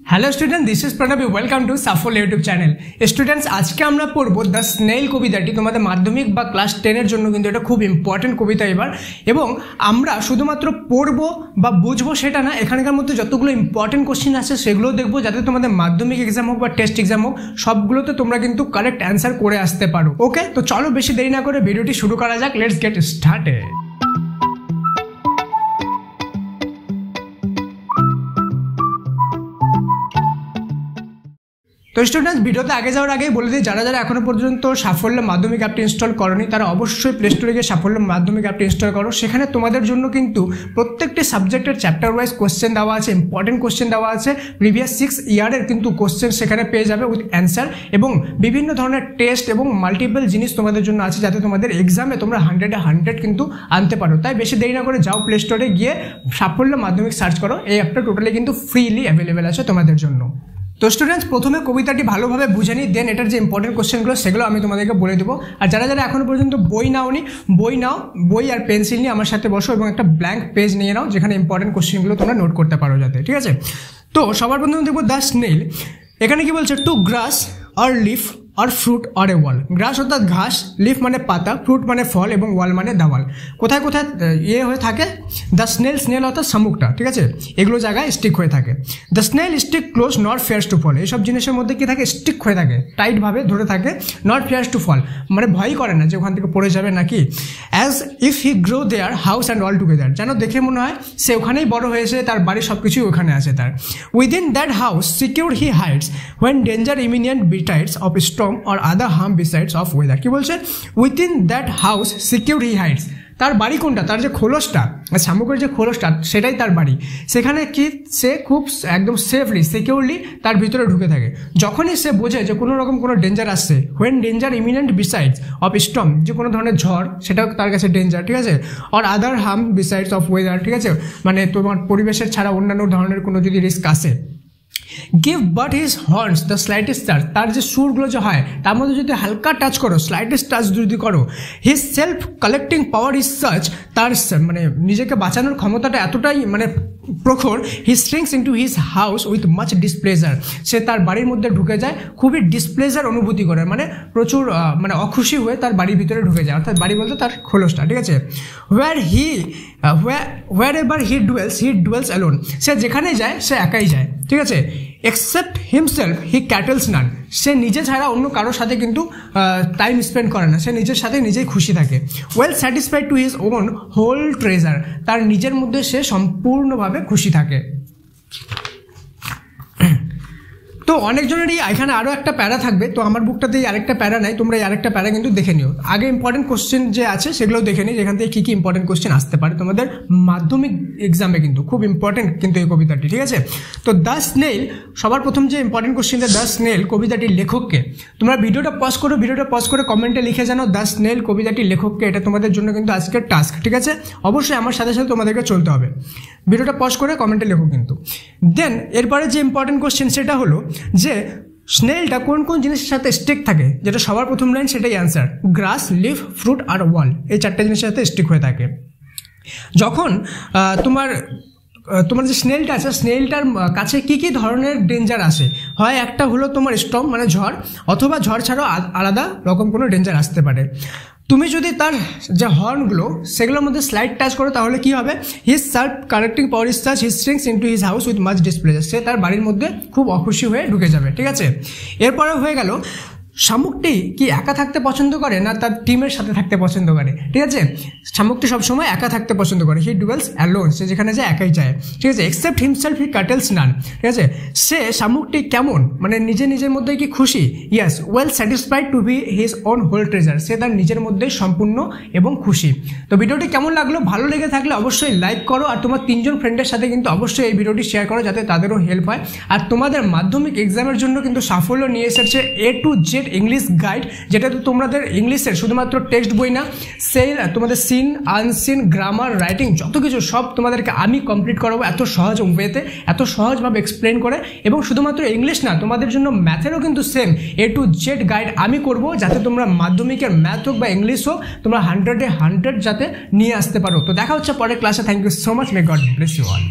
Hello student this is Pranab welcome to Saphal YouTube channel. Students आज के আমরা পড়ব দ্য স্নেল কবিতাটি তোমাদের মাধ্যমিক বা ক্লাস 10 এর জন্য কিন্তু এটা খুব ইম্পর্টেন্ট কবিতা এবার, এবং আমরা শুধুমাত্র পড়ব বা বুঝবো সেটা না, এখানকার মধ্যে যতগুলো ইম্পর্টেন্ট কোশ্চেন আছে সেগুলো দেখবো যাতে তোমাদের মাধ্যমিক এক্সাম হোক বা টেস্ট এক্সাম হোক সবগুলোতে তোমরা কিন্তু কারেক্ট অ্যান্সার করে আসতে পারো। ওকে, তো চলো বেশি দেরি না করে ভিডিওটি শুরু করা যাক। Let's get started. তো স্টুডেন্টস ভিডিওতে আগে যাওয়ার আগেই বলে দিই, যারা যারা এখনো পর্যন্ত সাফল্য মাধ্যমিক অ্যাপটি ইনস্টল করনি তারা অবশ্যই প্লে স্টোরে গিয়ে সাফল্য মাধ্যমিক অ্যাপটি ইনস্টল করো। সেখানে তোমাদের জন্য কিন্তু প্রত্যেকটি সাবজেক্টের চ্যাপ্টার ওয়াইজ কোশ্চেন দেওয়া আছে, ইম্পর্টেন্ট কোশ্চেন দেওয়া আছে, প্রিভিয়াস 6 ইয়ারের কিন্তু কোশ্চেন সেখানে পেয়ে যাবে উইথ অ্যান্সার, এবং বিভিন্ন ধরনের টেস্ট এবং মাল্টিপল জিনিস তোমাদের জন্য আছে যাতে তোমাদের এক্সামে তোমরা 100 কিন্তু আনতে পারো। তাই বেশি দেরি না করে যাও প্লে স্টোরে গিয়ে সাফল্য মাধ্যমিক সার্চ করো। এই অ্যাপটা টোটালি কিন্তু ফ্রিলি অ্যাভেলেবেল আছে তোমাদের জন্য। তো স্টুডেন্টস প্রথমে কবিতাটি ভালোভাবে বুঝে নিই, দেন এটার যে ইম্পর্টেন্ট কোশ্চেনগুলো সেগুলো আমি তোমাদেরকে বলে দেবো। আর যারা যারা এখনো পর্যন্ত বই নাওনি, বই নাও, বই আর পেন্সিল নিয়ে আমার সাথে বসো এবং একটা ব্ল্যাঙ্ক পেজ নিয়ে নাও যেখানে ইম্পর্টেন্ট কোশ্চেনগুলো তোমরা নোট করতে পারো যাতে, ঠিক আছে। তো সবার প্রথমে দেখবো দ্য স্নেল। এখানে কি বলছে, টু গ্রাস আর লিফ আর ফ্রুট আর এ ওয়াল। গ্রাস অর্থাৎ ঘাস, লিফ মানে পাতা, ফ্রুট মানে ফল এবং ওয়াল মানে দেওয়াল। কোথায় কোথায় ইয়ে হয়ে থাকে, দ্য স্নেল, স্নেল অর্থাৎ শামুকটা, ঠিক আছে, এগুলো জায়গায় স্টিক হয়ে থাকে। The snail stick close not fears to fall. এইসব জিনিসের মধ্যে কি থাকে, স্টিক হয়ে থাকে, টাইটভাবে ধরে থাকে, নট ফেয়ার্স টু ফল মানে ভয়ই করে না যে ওখান থেকে পড়ে যাবে নাকি। As if he grow their house and all together, যেন দেখে মনে হয় সে ওখানেই বড় হয়েছে, তার বাড়ির সব কিছুই ওখানে আছে তার। Within that house secure he hides when danger imminent betides of storm or other harm besides of weather. কি বলছে, within that house secure he hides, তার বাড়ি কোনটা, তার যে খোলসটা, শামুকের যে খোলসটা সেটাই তার বাড়ি। সেখানে কি সে খুব একদম সেফলি সিকিউরলি তার ভিতরে ঢুকে থাকে। যখনই সে বোঝে যে কোনো রকম কোনো ডেঞ্জার আসছে, when danger eminent besides of Sturm, যে কোনো ধরনের ঝড় সেটাও তার কাছে ডেঞ্জার, ঠিক আছে, or other harm besides of weather, ঠিক আছে, মানে তোমার পরিবেশের ছাড়া অন্যান্য ধরনের কোনো যদি রিস্ক আসে। Give but his horns the slightest touch, তার যে সুরগুলো যে হয় তার মধ্যে যদি হালকা টাচ করো, স্লাইটেস্ট টাচ যদি করো। His self collecting power is such, তার মানে নিজেকে বাঁচানোর ক্ষমতাটা এতটাই মানে প্রখর। He strings into his house with much displeasure, সে তার বাড়ির মধ্যে ঢুকে যায় খুবই ডিসপ্লেজার অনুভূতি করে, মানে প্রচুর মানে অখুশি হয়ে তার বাড়ির ভিতরে ঢুকে যায়, অর্থাৎ বাড়ি বলতে তার খোলসটা, ঠিক আছে। হোয়ার এভার হি ডুয়েলস অ্যালোন, সে যেখানে যায় সে একাই যায়, ঠিক আছে। এক্সেপ্ট হিমসেলফ হি ক্যাটেলস নান, সে নিজে ছাড়া অন্য কারোর সাথে কিন্তু টাইম স্পেন্ড করে না, সে নিজের সাথে নিজেই খুশি থাকে। Well satisfied to his own whole treasure, তার নিজের মধ্যে সে সম্পূর্ণভাবে খুশি থাকে। তো অনেকজনেরই এখানে আরও একটা প্যারা থাকবে, তো আমার বুকটাতেই আরেকটা প্যারা নাই, তোমরা এই আরেকটা প্যারা কিন্তু দেখে নিও। আগে ইম্পর্টেন্ট কোশ্চেন যে আছে সেগুলোও দেখে নিই, যেখান থেকে কী কী ইম্পর্টেন্ট কোশ্চেন আসতে পারে তোমাদের মাধ্যমিক এক্সামে, কিন্তু খুব ইম্পর্টেন্ট কিন্তু এই কবিতাটি, ঠিক আছে। তো দ্য স্নেল, সবার প্রথম যে ইম্পর্টেন্ট কোশ্চেনটা দ্য স্নেল কবিতাটির লেখককে, তোমরা ভিডিওটা পজ করে কমেন্টে লিখে জানো দ্য স্নেল কবিতাটির লেখককে। এটা তোমাদের জন্য কিন্তু আজকের টাস্ক, ঠিক আছে। অবশ্যই আমার সাথে সাথে তোমাদেরকে চলতে হবে, ভিডিওটা পজ করে কমেন্টে লেখো কিন্তু। দেন এরপরে যে ইম্পর্টেন্ট কোশ্চেন সেটা হলো যে স্নেলটা কোন কোন জিনিসের সাথে স্টিক থাকে, যেটা সবার প্রথম লাইন সেটাই অ্যান্সার। গ্রাস, লিফ, ফ্রুট আর ওয়াল, এই চারটে জিনিসের সাথে স্টিক হয়ে থাকে। যখন তোমার যে স্নেলটা আছে, স্নেলটার কাছে কী কী ধরনের ডেঞ্জার আসে, হয় একটা হলো তোমার স্টর্ম মানে ঝড়, অথবা ঝড় ছাড়াও আলাদা রকম কোনো ডেঞ্জার আসতে পারে। তুমি যদি তার যে হর্নগুলো সেগুলোর মধ্যে স্লাইড টাচ করো তাহলে কি হবে, his self collecting power is such his strings into his house with much displeasure, সে তার বাড়ির মধ্যে খুব অখুশি হয়ে ঢুকে যাবে, ঠিক আছে। এরপরে হয়ে গেল শামুকটি কি একা থাকতে পছন্দ করে না তার টিমের সাথে থাকতে পছন্দ করে, ঠিক আছে। শামুকটি সবসময় একা থাকতে পছন্দ করে, হি ডুয়েলস অ্যালোন, সে যেখানে যায় একাই যায়, ঠিক আছে। এক্সেপ্ট হিমসেলফ হি ক্যাটেলস নান, ঠিক আছে। সে শামুকটি কেমন, মানে নিজের মধ্যে কি খুশি, yes. Well satisfied to be his own whole treasure, সে তার নিজের মধ্যেই সম্পূর্ণ এবং খুশি। তো ভিডিওটি কেমন লাগলো, ভালো লেগে থাকলে অবশ্যই লাইক করো, আর তোমার 3 জন ফ্রেন্ডের সাথে কিন্তু অবশ্যই এই ভিডিওটি শেয়ার করো যাতে তাদেরও হেল্প হয়। আর তোমাদের মাধ্যমিক এক্সামের জন্য কিন্তু সাফল্য নিয়ে এসেছে A to Z English guide, যেটা তো তোমাদের ইংলিশের শুধুমাত্র টেক্সট বই না, সেই তোমাদের সিন আনসিন গ্রামার রাইটিং যত কিছু সব তোমাদেরকে আমি কমপ্লিট করাবো এত সহজ ওয়েতে, এত সহজভাবে এক্সপ্লেন করে। এবং শুধুমাত্র ইংলিশ না, তোমাদের জন্য ম্যাথেরও কিন্তু same A to Z guide আমি করব, যাতে তোমরা মাধ্যমিকের ম্যাথ হোক বা ইংলিশ হোক তোমরা 100-এ 100 যাতে নিয়ে আসতে পারো। তো দেখা হচ্ছে পরের ক্লাসে। Thank you so much, may God bless you all.